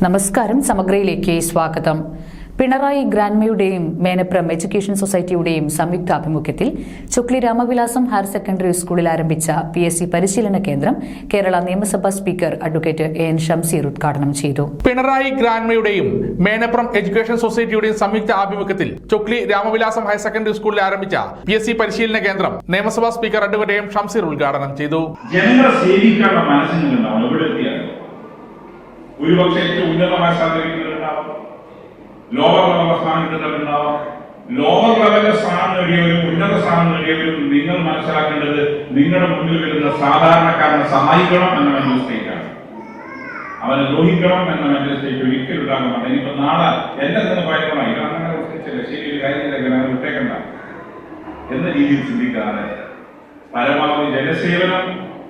നമസ്കാരം. സമഗ്രയിലേക്ക് സ്വാഗതം. പിണറായി ഗ്രാൻമയുടെയും മേനപ്രം എഡ്യൂക്കേഷൻ സൊസൈറ്റിയുടെയും സംയുക്താഭിമുഖ്യത്തിൽ ചൊക്ലി രാമവിലാസം ഹയർ സെക്കൻഡറി സ്കൂളിൽ ആരംഭിച്ച PSC പരിശീലന കേന്ദ്രം കേരള നിയമസഭാ സ്പീക്കർ അഡ്വക്കേറ്റ് AN ഷംസീർ ഉദ്ഘാടനം ചെയ്തു. പിണറായി ഗ്രാൻമയുടെയും മേനപ്രം എഡ്യൂക്കേഷൻ സൊസൈറ്റിയുടെയും സംയുക്ത ആഭിമുഖ്യത്തിൽ ചൊക്ലി രാമവിലാസം ഹയർ സെക്കൻഡറി സ്കൂളിൽ ആരംഭിച്ച PSC പരിശീലന കേന്ദ്രം നിയമസഭാ സ്പീക്കർ അഡ്വക്കേറ്റ് AN ഷംസീർ ഉദ്ഘാടനം ചെയ്തു. ജനങ്ങളെ സേവിക്കാനുള്ള മനസ്സിനുണ്ടാവും. എവിടെ എത്തിയാലും ഒരുപക്ഷെ ഏറ്റവും ഉന്നതമായ സ്ഥാനത്തിരിക്കുന്നവരുണ്ടാവും, ലോവർ ലെവൽ സ്ഥാനം കിട്ടുന്നവരുണ്ടാവും. ലോവർ ലെവലിലെ സ്ഥാനം നേടിയവരും ഉന്നത സ്ഥാനം നേടിയവരും നിങ്ങൾ മനസ്സിലാക്കേണ്ടത് നിങ്ങളുടെ മുന്നിൽ വരുന്ന സാധാരണക്കാരനെ സഹായിക്കണം എന്ന മെന്റൽ സ്റ്റേറ്റാണ്. അവനെ ദ്രോഹിക്കണം എന്ന മെന്റൽ സ്റ്റേറ്റ് ഒരിക്കലും ഉണ്ടാകുന്നുണ്ട്. ഇനിയിപ്പോ നാളെ എന്നെ തന്നെ ഭയക്കണം, ഇതങ്ങനെ ശരി ഒരു കാര്യത്തിലേക്ക് വിട്ടേക്കണ്ട എന്ന രീതിയിൽ ചിന്തിക്കാതെ പരമാവധി ജനസേവനം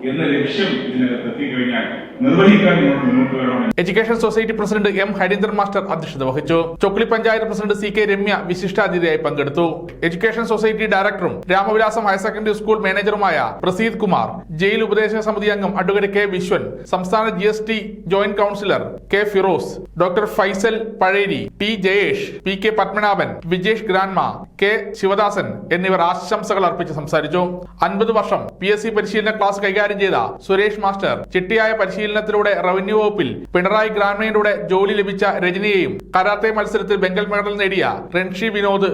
എന്ന ലക്ഷ്യം ഇതിനകത്ത് എത്തിക്കഴിഞ്ഞാൽ നിർവഹിക്കാൻ മുന്നോട്ട് വരണം. Education society president M Harindran master അധ്യക്ഷത വഹിച്ചു. ചൊക്ലി പഞ്ചായത്ത് പ്രസിഡന്റ് CK രമ്യ വിശിഷ്ടാതിഥിയായി പങ്കെടുത്തു. എഡ്യൂക്കേഷൻ സൊസൈറ്റി ഡയറക്ടറും രാമവിലാസം ഹയർ സെക്കൻഡറി സ്കൂൾ മാനേജറുമായ പ്രസീദ് കുമാർ, ജയിൽ ഉപദേശക സമിതി അംഗം അഡ്വക്കേറ്റ് K വിശ്വൻ, സംസ്ഥാന GST joint councillor K Firoz, doctor Faisal Pazheri, T Jayesh, PK Padmanabhan, Vijesh Granma, K Sivadasan എന്നിവർ ആശംസകൾ അർപ്പിച്ച് സംസാരിച്ചു. 50 വർഷം PSC പരിശീലന ക്ലാസ് കൈകാര്യം ചെയ്ത സുരേഷ് മാസ്റ്റർ, ചിട്ടിയായ പരിശീലനത്തിലൂടെ റവന്യൂ വകുപ്പിൽ പിണറായി ഗ്രാൻമയിലൂടെ ജോലി ലഭിച്ച രജനിയെയും, കരാത്തെ മത്സരത്തിൽ ബംഗാൾ മെഡൽ നേടിയ റൺഷി വിനോദ്,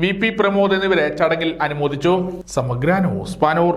VP പ്രമോദ് എന്നിവരെ ചടങ്ങിൽ അനുമോദിച്ചു. സമഗ്ര ന്യൂസ് പാനൂർ.